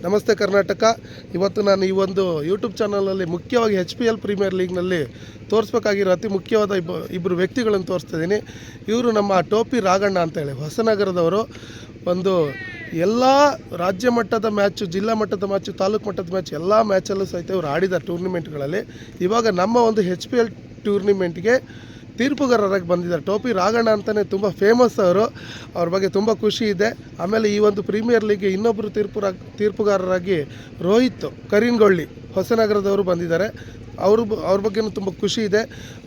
ನಮಸ್ತೆ ಕರ್ನಾಟಕ. ಇವತ್ತು ನಾನು ಈ ಒಂದು ಯೂಟ್ಯೂಬ್ ಚಾನಲಲ್ಲಿ ಮುಖ್ಯವಾಗಿ HPL ಪ್ರೀಮಿಯರ್ ಲೀಗ್ನಲ್ಲಿ ತೋರಿಸ್ಬೇಕಾಗಿರೋ ಅತಿ ಮುಖ್ಯವಾದ ಇಬ್ಬರು ವ್ಯಕ್ತಿಗಳನ್ನು ತೋರಿಸ್ತಿದ್ದೀನಿ. ಇವರು ನಮ್ಮ ಟೋಪಿ ರಾಘಣ್ಣ ಅಂತೇಳಿ ಹೊಸನಗರದವರು. ಒಂದು ಎಲ್ಲ ರಾಜ್ಯ ಮಟ್ಟದ ಮ್ಯಾಚು, ಜಿಲ್ಲಾ ಮಟ್ಟದ ಮ್ಯಾಚು, ತಾಲೂಕು ಮಟ್ಟದ ಮ್ಯಾಚ್ ಎಲ್ಲ ಮ್ಯಾಚಲ್ಲೂ ಸಹಿತ ಇವರು ಆಡಿದ ಟೂರ್ನಿಮೆಂಟ್ಗಳಲ್ಲಿ. ಇವಾಗ ನಮ್ಮ ಒಂದು HPL ಟೂರ್ನಿಮೆಂಟ್ಗೆ ತೀರ್ಪುಗಾರರಾಗಿ ಬಂದಿದ್ದಾರೆ. ಟೋಪಿ ರಾಘಣ್ಣ ಅಂತಲೇ ತುಂಬ ಫೇಮಸ್ ಅವರು. ಅವ್ರ ಬಗ್ಗೆ ತುಂಬ ಖುಷಿ ಇದೆ. ಆಮೇಲೆ ಈ ಒಂದು ಪ್ರೀಮಿಯರ್ ಲೀಗ್ಗೆ ಇನ್ನೊಬ್ಬರು ತೀರ್ಪುಗಾರರಾಗಿ ರೋಹಿತ್ ಕರೀನ್ಗೊಳ್ಳಿ ಹೊಸನಗರದವರು ಬಂದಿದ್ದಾರೆ. ಅವ್ರ ಬಗ್ಗೆನೂ ತುಂಬ ಖುಷಿ ಇದೆ.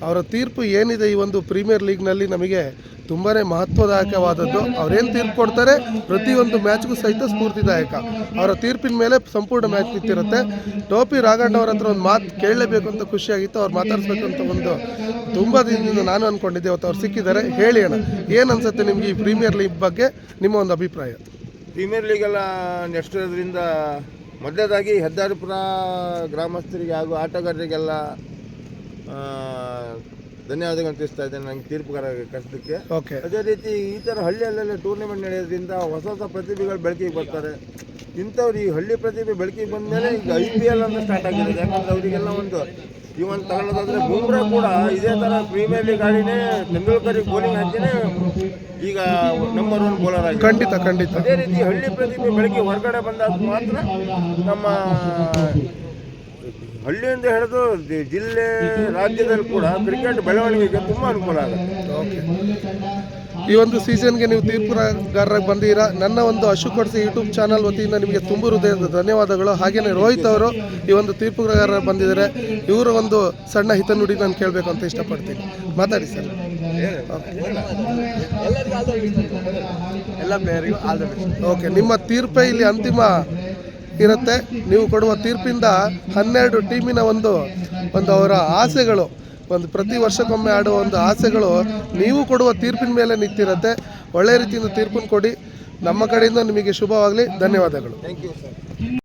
ಅವರ ತೀರ್ಪು ಏನಿದೆ ಈ ಒಂದು ಪ್ರೀಮಿಯರ್ ಲೀಗ್ನಲ್ಲಿ ನಮಗೆ ತುಂಬಾ ಮಹತ್ವದಾಯಕವಾದದ್ದು. ಅವರೇನು ತೀರ್ಪು ಕೊಡ್ತಾರೆ ಪ್ರತಿಯೊಂದು ಮ್ಯಾಚ್ಗೂ ಸಹಿತ ಸ್ಫೂರ್ತಿದಾಯಕ. ಅವರ ತೀರ್ಪಿನ ಮೇಲೆ ಸಂಪೂರ್ಣ ಮ್ಯಾಚ್ ನಿಂತಿರುತ್ತೆ. ಟೋಪಿ ರಾಘಣ್ಣ ಅವ್ರ ಹತ್ರ ಒಂದು ಮಾತು ಕೇಳಲೇಬೇಕು ಅಂತ ಖುಷಿಯಾಗಿತ್ತು. ಅವ್ರು ಮಾತಾಡಿಸ್ಬೇಕು ಅಂತ ಒಂದು ತುಂಬ ದಿನದಿಂದ ನಾನು ಅಂದ್ಕೊಂಡಿದ್ದೆ. ಅವತ್ತು ಅವ್ರು ಸಿಕ್ಕಿದ್ದಾರೆ. ಹೇಳಿ ಅಣ್ಣ, ಏನು ಅನಿಸುತ್ತೆ ನಿಮಗೆ ಈ ಪ್ರೀಮಿಯರ್ ಲೀಗ್ ಬಗ್ಗೆ ನಿಮ್ಮ ಒಂದು ಅಭಿಪ್ರಾಯ? ಪ್ರೀಮಿಯರ್ ಲೀಗೆಲ್ಲ ನೆಕ್ಸ್ಟ್ ಇರೋದ್ರಿಂದ ಮೊದಲನೇದಾಗಿ ಹೆದ್ದಾರಿಪುರ ಗ್ರಾಮಸ್ಥರಿಗೆ ಹಾಗೂ ಆಟಗಾರರಿಗೆಲ್ಲ ಧನ್ಯವಾದಗಳು ತಿಳಿಸ್ತಾ ಇದ್ದೇನೆ ನನಗೆ ತೀರ್ಪುಗಾರ ಕರೆಸೋದಕ್ಕೆ. ಅದೇ ರೀತಿ ಈ ಥರ ಹಳ್ಳಿಯಲ್ಲೆಲ್ಲ ಟೂರ್ನಿಮೆಂಟ್ ನಡೆಯೋದ್ರಿಂದ ಹೊಸ ಹೊಸ ಪ್ರತಿಭೆಗಳು ಬೆಳಕಿಗೆ ಬರ್ತಾರೆ. ಇಂಥವ್ರು ಈ ಹಳ್ಳಿ ಪ್ರತಿಭೆ ಬೆಳಕಿಗೆ ಬಂದ ಮೇಲೆ ಈಗ IPL ಅಂತ ಸ್ಟಾರ್ಟ್ ಆಗಿರೋದು. ಯಾಕಂದರೆ ಅವರಿಗೆಲ್ಲ ಒಂದು ಇವನ್ ತಗೊಳ್ಳೋದಾದ್ರೆ ಬೂಮ್ರಾ ಕೂಡ ಇದೇ ಥರ ಪ್ರೀಮಿಯರ್ ಲೀಗ್ ಆಡಿನೇ ತೆಂಡೂಲ್ಕರಿಗೆ ಬೌಲಿಂಗ್ ಹಾಕಿನೇ ಈಗ ನಂಬರ್ 1 ಬೌಲರ್ ಆಗಿ. ಖಂಡಿತ. ಅದೇ ರೀತಿ ಹಳ್ಳಿ ಪ್ರತಿಭೆ ಬೆಳಗ್ಗೆ ಹೊರಗಡೆ ಬಂದಾಗ ಮಾತ್ರ ನಮ್ಮ ಹಳ್ಳಿಯಿಂದ ಹಿಡಿದು ಜಿಲ್ಲೆ ರಾಜ್ಯದಲ್ಲಿ ಕೂಡ ಕ್ರಿಕೆಟ್ ಬೆಳವಣಿಗೆಗೆ ತುಂಬ ಅನುಕೂಲ ಆಗುತ್ತೆ. ಈ ಒಂದು ಸೀಸನ್ಗೆ ನೀವು ತೀರ್ಪುಗಾರರಾಗಿ ಬಂದಿರಾ. ನನ್ನ ಒಂದು ಅಶು ಕೊಡಿಸಿ ಯೂಟ್ಯೂಬ್ ಚಾನಲ್ ವತಿಯಿಂದ ನಿಮಗೆ ತುಂಬ ಹೃದಯದ ಧನ್ಯವಾದಗಳು. ಹಾಗೆಯೇ ರೋಹಿತ್ ಅವರು ಈ ಒಂದು ತೀರ್ಪುಗಾರರಾಗಿ ಬಂದಿದ್ದಾರೆ. ಇವರ ಒಂದು ಸಣ್ಣ ಹಿತನುಡಿ ನಾನು ಕೇಳಬೇಕು ಅಂತ ಇಷ್ಟಪಡ್ತೀನಿ. ಮಾತಾಡಿ ಸರ್. ಎಲ್ಲ ಪ್ಲೇಯರಿಗೂ ಆಲ್ ದ ಬೆಸ್ಟ್. ಓಕೆ, ನಿಮ್ಮ ತೀರ್ಪೇ ಇಲ್ಲಿ ಅಂತಿಮ ಇರುತ್ತೆ. ನೀವು ಕೊಡುವ ತೀರ್ಪಿಂದ 12 ಟೀಮಿನ ಒಂದು ಅವರ ಆಸೆಗಳು, ಒಂದು ಪ್ರತಿ ವರ್ಷಕ್ಕೊಮ್ಮೆ ಆಡುವ ಒಂದು ಆಸೆಗಳು ನೀವು ಕೊಡುವ ತೀರ್ಪಿನ ಮೇಲೆ ನಿಂತಿರುತ್ತೆ. ಒಳ್ಳೆಯ ರೀತಿಯಿಂದ ತೀರ್ಪನ್ನು ಕೊಡಿ. ನಮ್ಮ ಕಡೆಯಿಂದ ನಿಮಗೆ ಶುಭವಾಗಲಿ. ಧನ್ಯವಾದಗಳು. Thank you sir.